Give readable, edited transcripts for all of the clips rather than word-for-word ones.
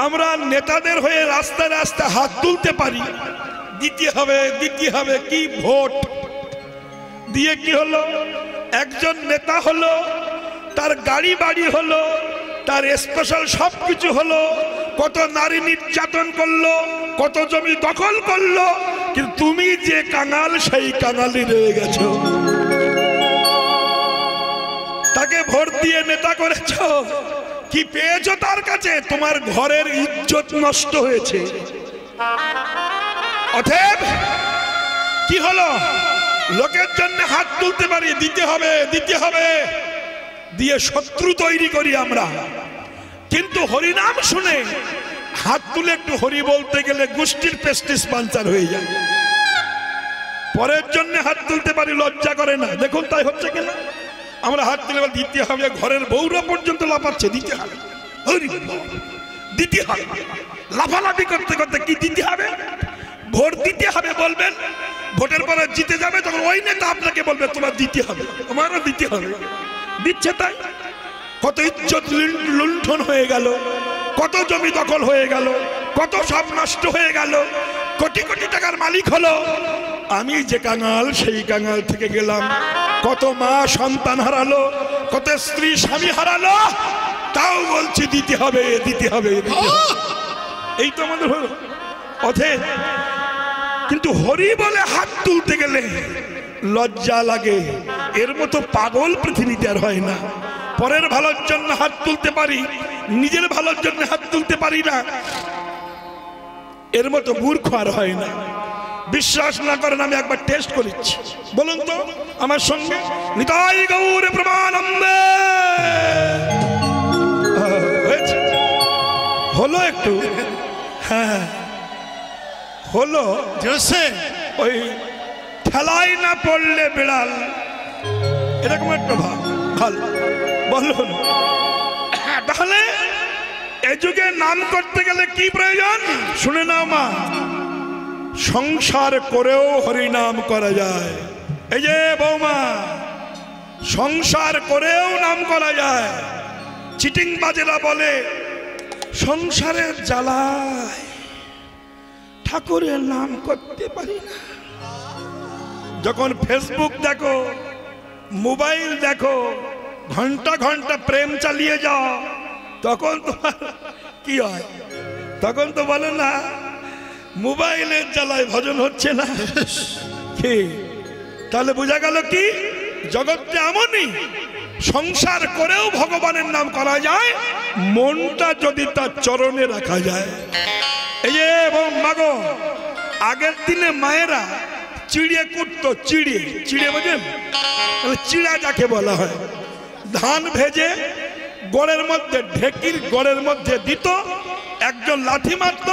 আমরা নেতাদের হয়ে রাস্তায় রাস্তায় হাত তুলতে পারি, দিতে হবে দিতে হবে, কি ভোট দিয়ে কি হলো? একজন নেতা হলো, তার গাড়ি বাড়ি হলো, তার স্পেশাল সবকিছু হলো, কত নারী নির্যাতন করলো, কত জমি দখল করলো, কিন্তু তুমি যে কাঙাল সেই কাঙালি রয়ে গেছো। তাকে ভোট দিয়ে নেতা করেছো, কি পেয়েছো তার কাছে? তোমার ঘরের ইজ্জত নষ্ট হয়েছে। অতএব কি হলো? লোকের জন্য হাত তুলতে পারি, দিতে হবে দিতে হবে, দিয়ে শত্রু তৈরি করি আমরা। কিন্তু হরিনাম শুনে হাত তুলে একটু হরি বলতে গেলে গোষ্ঠীর প্রেস্টিজ পাঞ্চার হয়ে যায়। পরের জন্য হাত তুলতে পারি, লজ্জা করে না। দেখুন তাই হচ্ছে কিনা? আমরা হাত তুলে দিতে হবে, ঘরের বউরা পর্যন্ত লাফাচ্ছে, দিতে হবে, হরি দিতে হবে, লাফালাফি করতে করতে কি দিতে হবে? ভোট দিতে হবে বলবেন, ভোটের পরে জিতে যাবে, তখন ওই নেতা আপনাকে বলবে তোমার দিতে হবে, তোমারও দিতে হবে। দিচ্ছে তাই কত ইজ্জত লুণ্ঠন হয়ে গেল, কত জমি দখল হয়ে গেল, কত সব নষ্ট হয়ে গেল, কোটি কোটি টাকার মালিক হলো। আমি যে কাঙাল সেই কাঙাল থেকে গেলাম। কত মা সন্তান হারালো, কত স্ত্রী স্বামী হারালো, তাও বলছি দিতে হবে দিতে হবে দিতে হবে। এই তো আমাদের হলো। অথেব কিন্তু হরি বলে হাত তুলতে গেলে লজ্জা লাগে। এর মতো পাগল পৃথিবীতে আর হয় না। পরের ভালোর জন্য হাত তুলতে পারি, নিজের ভালোর জন্য হাত তুলতে পারি না, এর মতো মূর্খ আর হয় না। বিশ্বাস না করেন আমি একবার টেস্ট করেছি, বলুন তো আমার সঙ্গে। নিতাই গৌর প্রমানন্দে হলো একটু, হ্যাঁ হলো। ওই ঠেলাই না পড়লে বিড়াল, এরকম একটা ভাব ভালো বলুন। তাহলে এই যুগে নাম করতে গেলে কি প্রয়োজন শুনে নাও মা। সংসার করেও হরিনাম করা যায়। এই যে বৌমা, সংসার করেও নাম করা যায়। চিটিং বাজেরা বলে সংসারের জ্বালায় ঠাকুরের নাম করতে পারি না। যখন ফেসবুক দেখো, মোবাইল দেখো, ঘন্টা ঘন্টা প্রেম চালিয়ে যাও, তখন তোমার কি হয়? তখন তো বলে না মোবাইলের জ্বালায় ভজন হচ্ছে না। কি তাহলে বোঝা গেল কি জগৎটা এমনই, সংসার করেও ভগবানের নাম করা যায়, মনটা যদি তার চরণে রাখা যায়। এই যে এবং মাগো, আগের দিনে মায়েরা চিড়িয়ে কুটতো, চিড়িয়ে চিড়িয়ে বোঝেন? চিড়া যাকে বলা হয়, ধান ভেজে গড়ের মধ্যে, ঢেকির গড়ের মধ্যে দিত, একজন লাথি মারত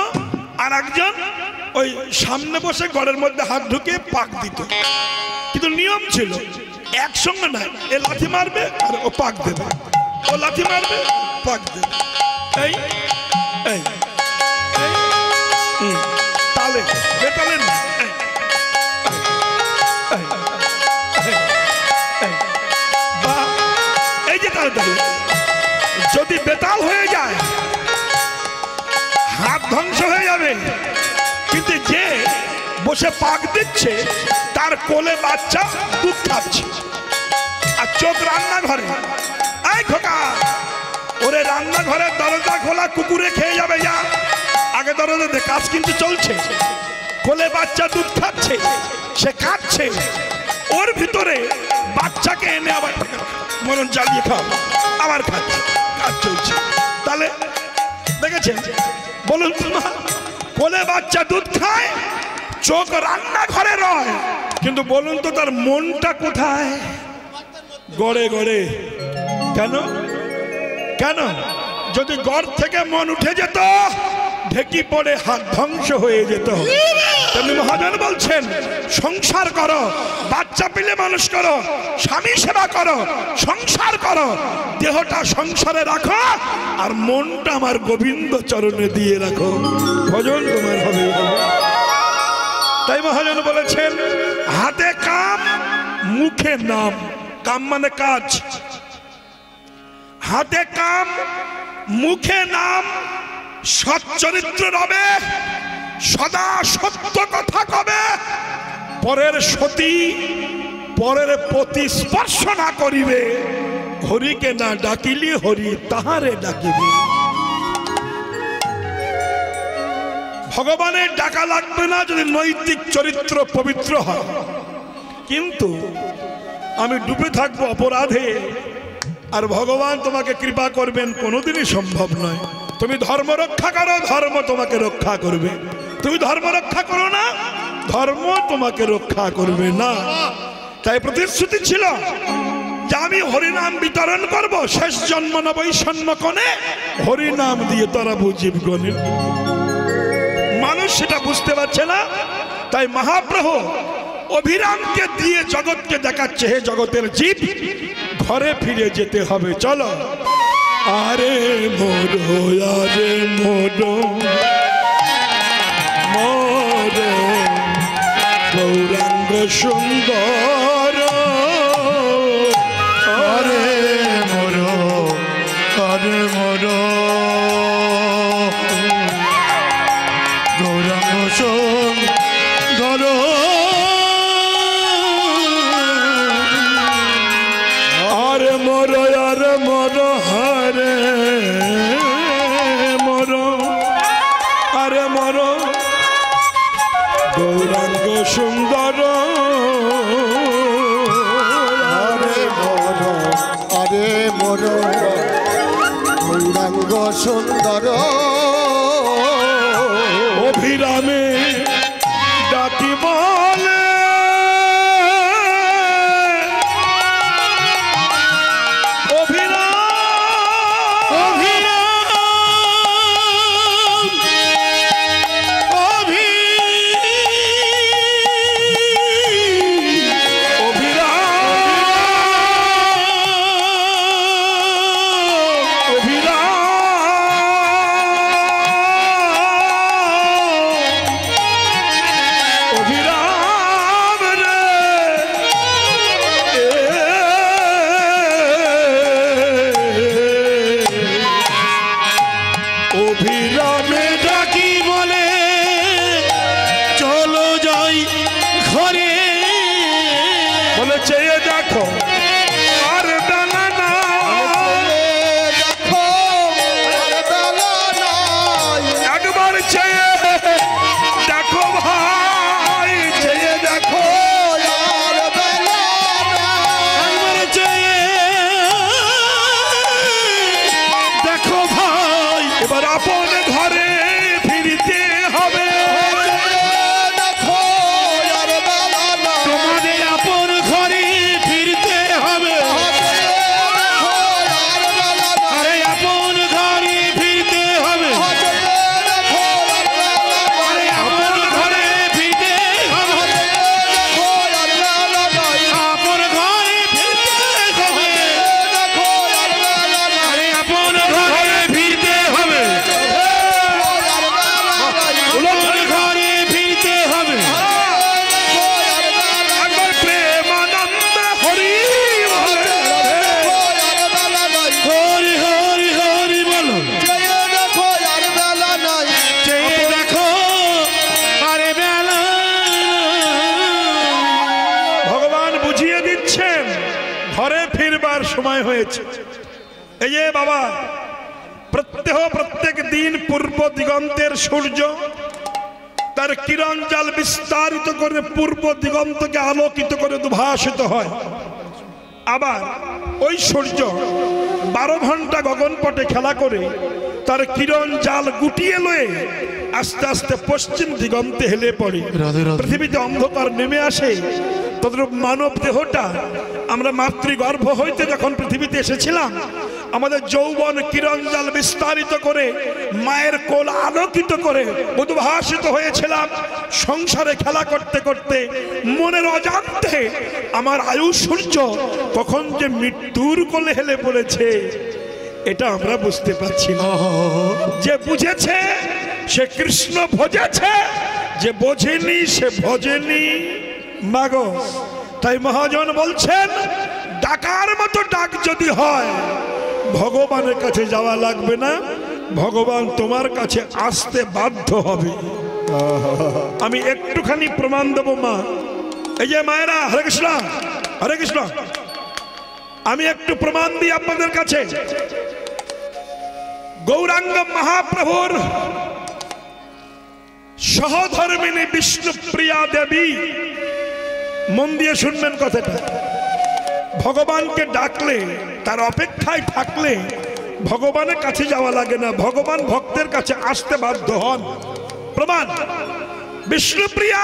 আর একজন ওই সামনে বসে গড়ের মধ্যে হাত ঢুকিয়ে পাক দিত। কিন্তু নিয়ম ছিল একসঙ্গে নাই, এ লাথি মারবে আর ও পাক দেবে, ও লাথি মারবে পাক দেবে, এই এই তালে বেতালে না। এই যে তালে তালে যদি বেতাল হয়ে যায় হাত ধ্বংস হয়ে যাবে। কিন্তু যে বসে পাক দিচ্ছে তার কোলে বাচ্চা দুধ খাচ্ছে, আর চোখ রান্নাঘরে। এই খোকা, ওরে রান্নাঘরের দরজা খোলা, কুকুরে খেয়ে যাবে, যা আগে দরজা দে, কাজ কিন্তু চলছে। কোলে বাচ্চা দুধ খাচ্ছে, সে কাঁদছে, ওর ভিতরে বাচ্চাকে এনে আবার মরণ জ্বালিয়ে খাও, আবার খাচ্ছে, কাজ চলছে। তাহলে দেখেছেন? বলুন তোমার কোলে বাচ্চা দুধ খায়, চোখ রান্নাঘরে রয়, কিন্তু বলুন তো তার মনটা কোথায়? গড়ে গড়ে। কেন কেন? যদি গড় থেকে মন উঠে যেত, ঢেকি পড়ে হাত ধ্বংস হয়ে যেত। তেমনি মহাজন বলছেন সংসার করো, বাচ্চা পেলে মানুষ করো, স্বামী সেবা করো, সংসার করো, দেহটা সংসারে রাখো আর মনটা আমার গোবিন্দ চরণে দিয়ে রাখো, ভজন তোমার হবে। তাই মহাজন বলেছেন হাতে কাম মুখে নাম। কাম মানে কাজ, হাতে কাম মুখে নাম, সৎ চরিত্র রবে, সদা সত্য কথা কবে, পরের সতী পরের প্রতি স্পর্শ না করিবে, হরিকে না ডাকিলি হরি তাহারে ডাকিবে। ভগবানের ডাকা লাগবে না যদি নৈতিক চরিত্র পবিত্র হয়। কিন্তু আমি ডুবে থাকবো অপরাধে, আর ভগবান তোমাকে কৃপা করবেন কোনোদিনই সম্ভব নয়। তুমি ধর্ম রক্ষা করো, ধর্ম তোমাকে রক্ষা করবে। তুমি ধর্ম রক্ষা করো না, ধর্ম তোমাকে রক্ষা করবে না। তাই প্রতিশ্রুতি ছিল যে আমি হরিনাম বিতরণ করব, শেষ জন্ম নবৈষণ্য কোণে হরিনাম দিয়ে তারা বুঝিব গণে। মানুষ সেটা বুঝতে পারছে না, তাই মহাপ্রভু অভিরামকে দিয়ে জগৎকে দেখাচ্ছে, হে জগতের জীব, ঘরে ফিরে যেতে হবে, চলো। আরে মোরো, আরে মোরো, মোরো গৌরাঙ্গ সুন্দর, আরে মোরো, আরে মোরো গৌরাঙ্গ সুন্দর, আরে মোরো, আরে মোরো, হরে মোরো, আরে মোরো গৌরাঙ্গ সুন্দর, আরে মোরো, আরে মোরো গৌরাঙ্গ সুন্দর, অভিরামে ডাকি বলে, অভিরামে ডাকি বলে চলো যাই ঘরে, বলে চেয়ে দেখো আর বেলা না, দেখো আর বেলা নাই, একবার চেয়ে দেখো ভাই, চেয়ে দেখো আর বেলা নাই, একবার চেয়ে দেখো ভাই, এবার আপন ঘরে ফিরতে হবে, দেখো আর বেলা নাই, তোমাদের আপন ঘরে ফিরতে হবে, আরে আপন ঘরে ফিরতে হবে, আরে আপন ঘরে ফিরতে হবে, আপন ঘরে ফিরতে হবে, আরে আপন ঘরে ফিরতে হবে, আপন ঘরে ফিরতে হবে, একবার প্রেমানন্দ হরি বলে, হরি হরি হরি বলো, চেয়ে দেখো আরে বেলা ভগবান বুঝিয়ে দিচ্ছেন ঘরে ফিরবার সময় হয়েছে। এই যে বাবা, প্রত্যেক দিন পূর্ব দিগন্তের সূর্য তার কিরণ জাল বিস্তারিত করে পূর্ব দিগন্তকে আলোকিত করে উদ্ভাসিত হয়। আবার ওই সূর্য 12 ঘন্টা গগনপটে খেলা করে তার কিরণ জাল গুটিয়ে লয়ে আস্তে আস্তে পশ্চিম দিগন্তে হেলে পড়ে, পৃথিবীতে অন্ধকার নেমে আসে। তদ্রূপ মানব দেহটা আমরা মাতৃগর্ভ হইতে যখন পৃথিবীতে এসেছিলাম, আমাদের যৌবন কিরণ জাল বিস্তারিত করে মায়ের কোল আলোকিত করে উদ্ভাসিত হয়েছিলাম। সংসারে খেলা করতে করতে মনের অজান্তে আমার আয়ু সূর্য কখন যে মৃত্যুর কোলে হেলে পড়েছে, এটা আমরা বুঝতে পারছি না। যে বুঝেছে সে কৃষ্ণ ভজেছে, যে বোঝেনি সে ভজেনি মাগো। তাই মহাজন বলছেন, ডাকার মতো ডাক যদি হয় ভগবানের কাছে যাওয়া লাগবে না, ভগবান তোমার কাছে আসতে বাধ্য হবে। আমি একটুখানি প্রমাণ দেব মা। এই যে মায়েরা, হরে কৃষ্ণ হরে কৃষ্ণ, আমি একটু প্রমাণ দিই আপনাদের কাছে। গৌরাঙ্গ মহাপ্রভুর সহধর্মিনী বিষ্ণুপ্রিয়া দেবী, মন দিয়ে শুনবেন কথাটা, ভগবানকে ডাকলে, তার অপেক্ষায় থাকলে ভগবানের কাছে যাওয়া লাগে না, ভগবান ভক্তের কাছে আসতে বাধ্য হন। প্রমাণ, বিষ্ণুপ্রিয়া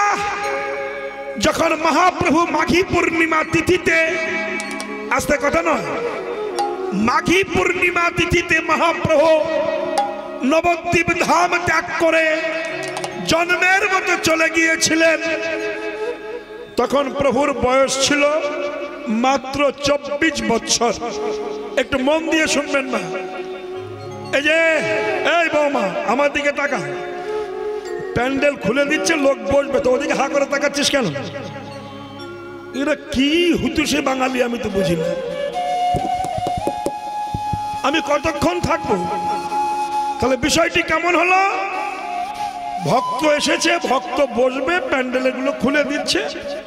যখন মহাপ্রভু মাঘী পূর্ণিমা তিথিতে, আসতে কথা নয়, মাঘী পূর্ণিমা তিথিতে মহাপ্রভু নবদ্বীপ ধাম ত্যাগ করে জন্মের মতো চলে গিয়েছিলেন, তখন প্রভুর বয়স ছিল মাত্র 24 বছর। একটু মন দিয়ে শুনবেন না। এই যে, এই বৌমা আমার দিকে তাকা, প্যান্ডেল খুলে দিচ্ছে, লোক বসবে, তো ওদিকে হা করে তাকাচ্ছিস কেন? এরা কি হুতুসে বাঙালি আমি তো বুঝি না। আমি কতক্ষণ থাকবো? তাহলে বিষয়টি কেমন হলো? ভক্ত এসেছে, ভক্ত বসবে, প্যান্ডেলগুলো খুলে দিচ্ছে,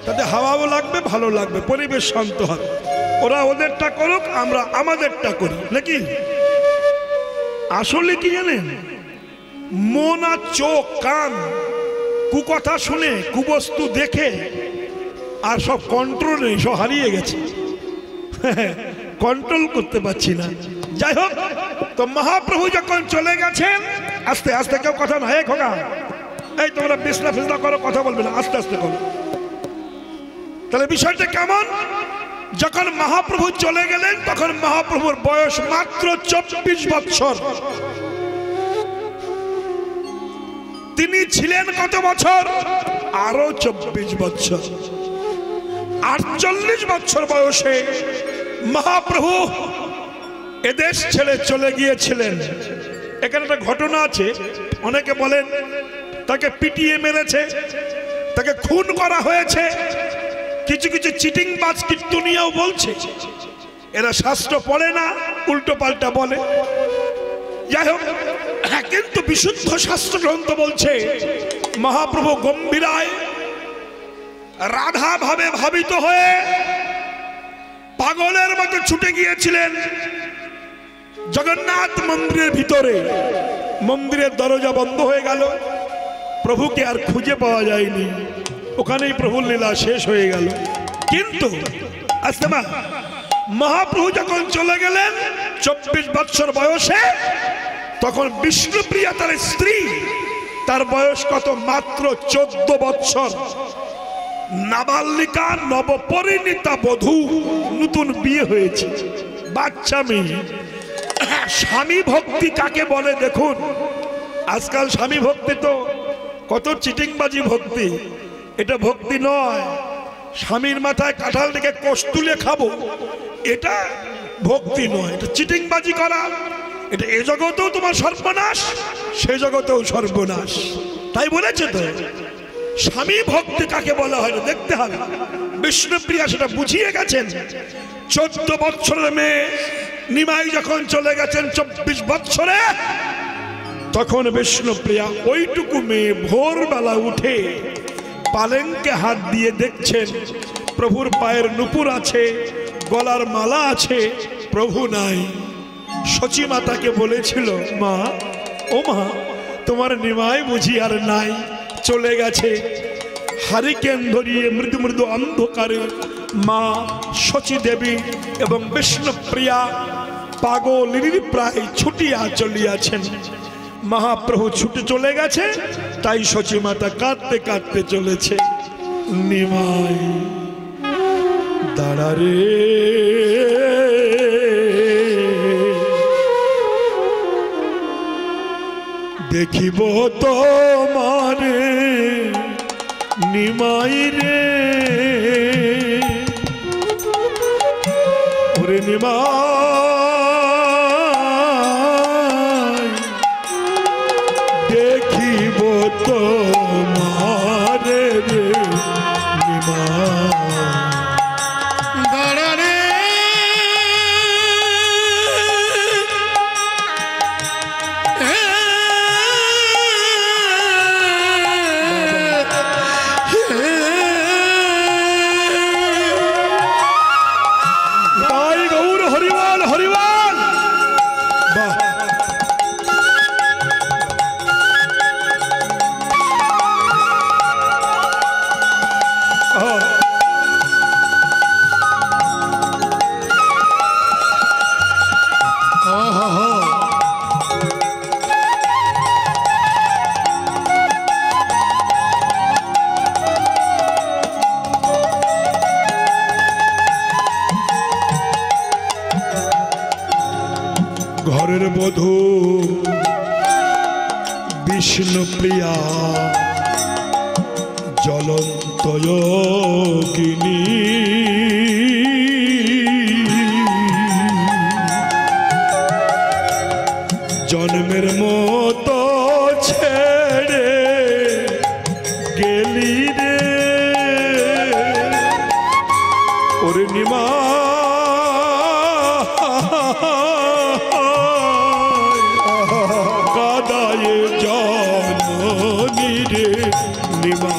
তাতে হাওয়াও লাগবে, ভালো লাগবে, পরিবেশ শান্ত হবে। ওরা ওদেরটা করুক, আমরা আমাদেরটা করি নাকি? আসলে কি জানেন, মন আর চোখ কান কুকথা শুনে, কুবস্তু দেখে আর সব কন্ট্রোল নেই, সব হারিয়ে গেছে, কন্ট্রোল করতে পারছি না। যাই হোক, তো মহাপ্রভু যখন চলে গেছেন, আস্তে আস্তে, কেউ কথা না, এই খোকা, এই তোমরা বিছনা ফিসনা করো, কথা বলবে না, আস্তে আস্তে করো। তাহলে বিষয়টা কেমন? যখন মহাপ্রভু চলে গেলেন তখন মহাপ্রভুর বয়স মাত্র 24 বছর। তিনি ছিলেন কত বছর? আরো 24 বছর। 48 বছর বয়সে মহাপ্রভু এদেশ ছেড়ে চলে গিয়েছিলেন। এখানে একটা ঘটনা আছে, অনেকে বলেন তাকে পিটিয়ে মেরেছে, তাকে খুন করা হয়েছে, কিছু কিছু চিটিং বাজ কীর্তনীয়াও বলছে এরা শাস্ত্র পড়ে না, উল্টো পাল্টা বলে। যাই হোক, কিন্তু বিশুদ্ধ শাস্ত্র গ্রন্থ বলছে মহাপ্রভু গম্ভীরায় রাধা ভাবে ভাবিত হয়ে পাগলের মতো ছুটে গিয়েছিলেন জগন্নাথ মন্দিরের ভিতরে। মন্দিরের দরজা বন্ধ হয়ে গেল, প্রভুকে আর খুঁজে পাওয়া যায়নি, ওখানেই প্রভুর লীলা শেষ হয়ে গেল। কিন্তু আস্তে মা, মহাপ্রভু যখন চলে গেলেন 24 বছর বয়সে, তখন বিষ্ণুপ্রিয়া তার স্ত্রী, তার বয়স কত? মাত্র 14 বছর। নাবালিকা, নবপরিণীতা বধূ, নতুন বিয়ে হয়েছে, বাচ্চা মেয়ে। স্বামী ভক্তি কাকে বলে দেখুন। আজকাল স্বামী ভক্তি তো কত চিটিংবাজি ভক্তি, এটা ভক্তি নয়। স্বামীর মাথায় কাঁঠাল থেকে কোষ তুলে খাবো, এটা ভক্তি নয়, এটা চিটিংবাজি করা। এটা এ জগতেও তোমার সর্বনাশ, সে জগতেও সর্বনাশ। তাই বলেছে তো, স্বামী ভক্তি কাকে বলা হয় দেখতে হবে। বিষ্ণুপ্রিয়া সেটা বুঝিয়ে গেছেন। 14 বছরের মেয়ে নিমাই যখন চলে গেছেন 24 বছরে, তখন বিষ্ণুপ্রিয়া ওইটুকু মেয়ে ভোরবেলা উঠে পালেঙ্কে হাত দিয়ে দেখছেন প্রভুর পায়ের নুপুর আছে, গলার মালা আছে, প্রভু নাই। সচী মাতাকে বলেছিল, মা, ও মা, তোমার নিমাই বুঝি আর নাই, চলে গেছে। হারিকেন ধরিয়ে মৃদু মৃদু অন্ধকারে মা সচী দেবী এবং বিষ্ণুপ্রিয়া পাগলিনী প্রায় ছুটিয়া চলিয়াছেন। মহাপ্রভু ছুটে চলে গেছে, তাই সচী মাতা কাঁদতে কাঁদতে চলেছে। নিমাই দাঁড়া রে, দেখিব তোমারে নিমাই রে, ওরে নিমাই, দেখিব তোমারে রে নিমাই। দাঁড়া রে, হে রামের বধূ বিষ্ণু প্রিয়া জ্বলন্ত যোগিনী জন্মের মতো ছেড়ে গেলি রে ওরে নিমা কাদায়ে জননী রে নিমা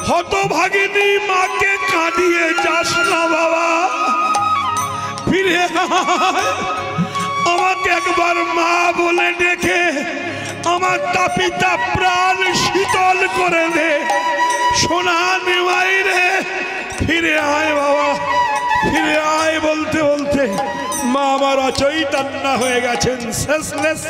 হতভাগিনী মাকে কাঁদিয়ে যাস না বাবা, ফিরে আমাকে একবার মা বলে ডেকে আমার তাপিতা প্রাণ শীতল করে দে। সোনা নিমাই রে, ফিরে আয় বাবা, ফিরে আয়। বলতে বলতে মা আমার অচৈতন্য হয়ে গেছেন, শেষলেস।